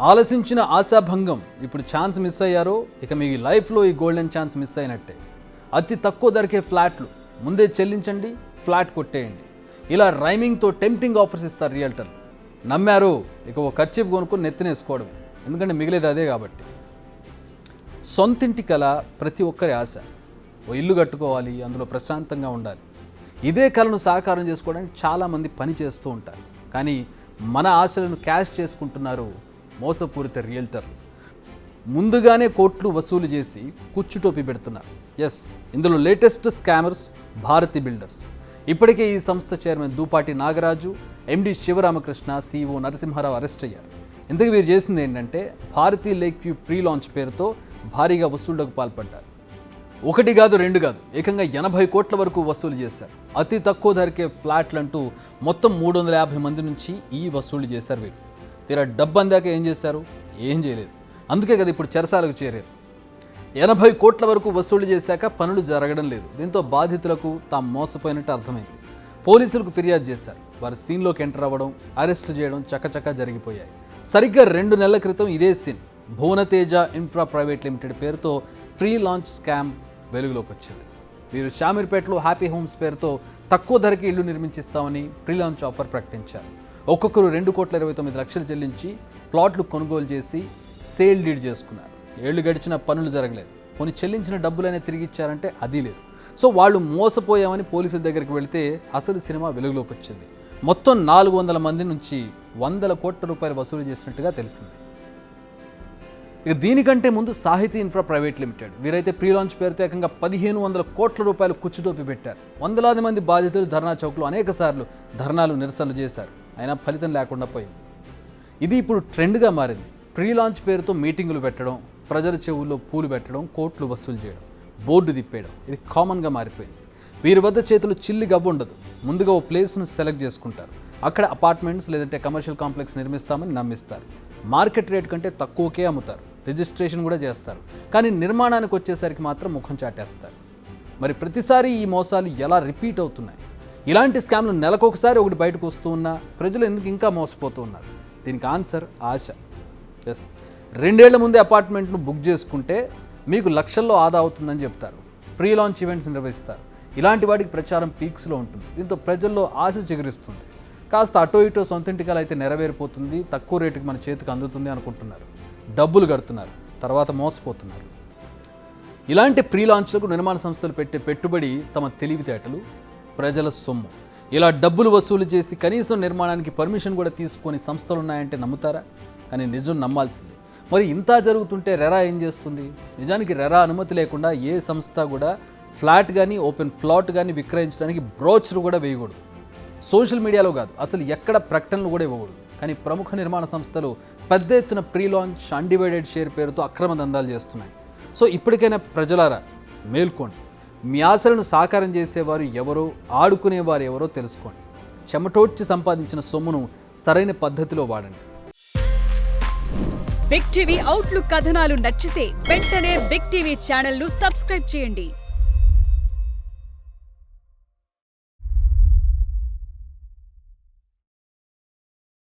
ఆలసించిన ఆశాభంగం. ఇప్పుడు chance miss అయ్యారో ఇక మీ లైఫ్లో ఈ గోల్డెన్ ఛాన్స్ మిస్ అయినట్టే. అతి తక్కువ ధరకే ఫ్లాట్లు ముందే చెల్లించండి, ఫ్లాట్ కొట్టేయండి. ఇలా రైమింగ్తో టెంప్టింగ్ ఆఫర్స్ ఇస్తారు రియల్టర్లు. నమ్మారు, ఇక ఓ ఖర్చీఫ్ కొనుక్కొని నెత్తినేసుకోవడమే, ఎందుకంటే మిగిలేది అదే కాబట్టి. సొంతింటి కల ప్రతి ఒక్కరి ఆశ. ఓ ఇల్లు కట్టుకోవాలి, అందులో ప్రశాంతంగా ఉండాలి. ఇదే కలను సాకారం చేసుకోవడానికి చాలామంది పని చేస్తూ ఉంటారు. కానీ మన ఆశలను క్యాష్ చేసుకుంటున్నారు మోసపూరిత రియల్టర్లు. ముందుగానే కోట్లు వసూలు చేసి కుచ్చుటోపి పెడుతున్నారు. ఎస్, ఇందులో లేటెస్ట్ స్కామర్స్ భారతి బిల్డర్స్. ఇప్పటికే ఈ సంస్థ chairman Dupati Nagaraju, MD Sivaramakrishna, CEO Narasimharao arrest అయ్యారు. ఇంతకు వీరు చేసింది ఏంటంటే Bharathi lake view pre launch పేరుతో భారీగా వసూళ్లకు పాల్పడ్డారు. ఒకటి కాదు, రెండు కాదు, ఏకంగా 80 కోట్ల వరకు వసూలు చేశారు. అతి తక్కువ ధరకే ఫ్లాట్లంటూ మొత్తం 350 మంది నుంచి ఈ వసూలు చేశారు వీరు. తీరా డబ్బు అందాక ఏం చేశారు? ఏం చేయలేదు. అందుకే కదా ఇప్పుడు చెరసాలకు చేరారు. 80 కోట్ల వరకు వసూలు చేశాక పనులు జరగడం లేదు. దీంతో బాధితులకు తాము మోసపోయినట్టు అర్థమైంది. పోలీసులకు ఫిర్యాదు చేశారు. వారు సీన్లోకి ఎంటర్ అవ్వడం, అరెస్టు చేయడం చకచకా జరిగిపోయాయి. సరిగ్గా 2 నెలల క్రితం ఇదే scene Bhuvanateja infra private limited పేరుతో ప్రీ లాంచ్ స్కామ్ వెలుగులోకి వచ్చింది. వీరు షామీర్పేటలో హ్యాపీ హోమ్స్ పేరుతో తక్కువ ధరకి ఇల్లు నిర్మించిస్తామని ప్రీ లాంచ్ ఆఫర్ ప్రకటించారు. ఒక్కొక్కరు 2,29,00,000 చెల్లించి ప్లాట్లు కొనుగోలు చేసి సేల్ డీడ్ చేసుకున్నారు. ఏళ్లు గడిచిన పనులు జరగలేదు. కొన్ని చెల్లించిన డబ్బులనే తిరిగి ఇచ్చారంటే అది లేదు. సో వాళ్ళు మోసపోయామని పోలీసుల దగ్గరికి వెళితే అసలు సినిమా వెలుగులోకి వచ్చింది. మొత్తం 400 మంది నుంచి 100 కోట్ల రూపాయలు వసూలు చేసినట్టుగా తెలిసింది. ఇక దీనికంటే ముందు సాహితీ ఇన్ఫ్రా ప్రైవేట్ లిమిటెడ్, వీరైతే ప్రీ లాంచ్ పేరుతో ఏకంగా 1,500 కోట్ల రూపాయలు కుచ్చుటోపి పెట్టారు. వందలాది మంది బాధితులు ధర్నా చౌక్లో అనేక సార్లు ధర్నాలు, నిరసనలు చేశారు. అయినా ఫలితం లేకుండా పోయింది. ఇది ఇప్పుడు ట్రెండ్గా మారింది. ప్రీ లాంచ్ పేరుతో మీటింగులు పెట్టడం, ప్రజల చెవుల్లో పూలు పెట్టడం, కోట్లు వసూలు చేయడం, బోర్డు తిప్పేయడం, ఇది కామన్గా మారిపోయింది. వీరి వద్ద చేతులు చిల్లి గవ్వు ఉండదు. ముందుగా ఓ ప్లేస్ను సెలెక్ట్ చేసుకుంటారు. అక్కడ అపార్ట్మెంట్స్ లేదంటే కమర్షియల్ కాంప్లెక్స్ నిర్మిస్తామని నమ్మిస్తారు. మార్కెట్ రేట్ కంటే తక్కువకే అమ్ముతారు. రిజిస్ట్రేషన్ కూడా చేస్తారు. కానీ నిర్మాణానికి వచ్చేసరికి మాత్రం ముఖం చాటేస్తారు. మరి ప్రతిసారి ఈ మోసాలు ఎలా రిపీట్ అవుతున్నాయి? ఇలాంటి స్కామ్లు నెలకొకసారి ఒకటి బయటకు వస్తూ ఉన్నా ప్రజలు ఎందుకు ఇంకా మోసపోతూ ఉన్నారు? దీనికి ఆన్సర్ ఆశ. ఎస్, 2 ఏళ్ల ముందే అపార్ట్మెంట్ను బుక్ చేసుకుంటే మీకు లక్షల్లో ఆదా అవుతుందని చెప్తారు. ప్రీ లాంచ్ ఈవెంట్స్ నిర్వహిస్తారు. ఇలాంటి వాటికి ప్రచారం పీక్స్లో ఉంటుంది. దీంతో ప్రజల్లో ఆశ చిగురిస్తుంది. కాస్త అటో ఇటో సొంతింటికలు అయితే నెరవేరిపోతుంది, తక్కువ రేటుకి మన చేతికి అందుతుంది అనుకుంటున్నారు. డబ్బులు కడుతున్నారు, తర్వాత మోసపోతున్నారు. ఇలాంటి ప్రీ లాంచ్లకు నిర్మాణ సంస్థలు పెట్టే పెట్టుబడి తమ తెలివితేటలు, ప్రజల సొమ్ము. ఇలా డబ్బులు వసూలు చేసి కనీసం నిర్మాణానికి పర్మిషన్ కూడా తీసుకొని సంస్థలు ఉన్నాయంటే నమ్ముతారా? కానీ నిజం నమ్మాల్సిందే. మరి ఇంత జరుగుతుంటే రెరా ఏం చేస్తుంది? నిజానికి రెరా అనుమతి లేకుండా ఏ సంస్థ కూడా ఫ్లాట్ కానీ ఓపెన్ ప్లాట్ కానీ విక్రయించడానికి బ్రోచర్ కూడా వేయకూడదు. సోషల్ మీడియాలో కాదు, అసలు ఎక్కడ ప్రకటనలు కూడా ఇవ్వకూడదు. కానీ ప్రముఖ నిర్మాణ సంస్థలు పెద్ద ఎత్తున ప్రీ లాంచ్, అన్డివైడెడ్ షేర్ పేరుతో అక్రమ దందాలు చేస్తున్నాయి. సో ఇప్పటికైనా ప్రజలారా మేల్కోండి. మీ ఆశలను సాకారం చేసేవారు ఎవరో, ఆడుకునేవారు ఎవరో తెలుసుకోండి. చెమటోడ్చి సంపాదించిన సొమ్మును సరైన పద్ధతిలో వాడండి. బిగ్ టీవీ అవుట్లుక్ కథనాలు నచ్చితే వెంటనే బిగ్ టీవీ ఛానల్ ను సబ్స్క్రైబ్ చేయండి.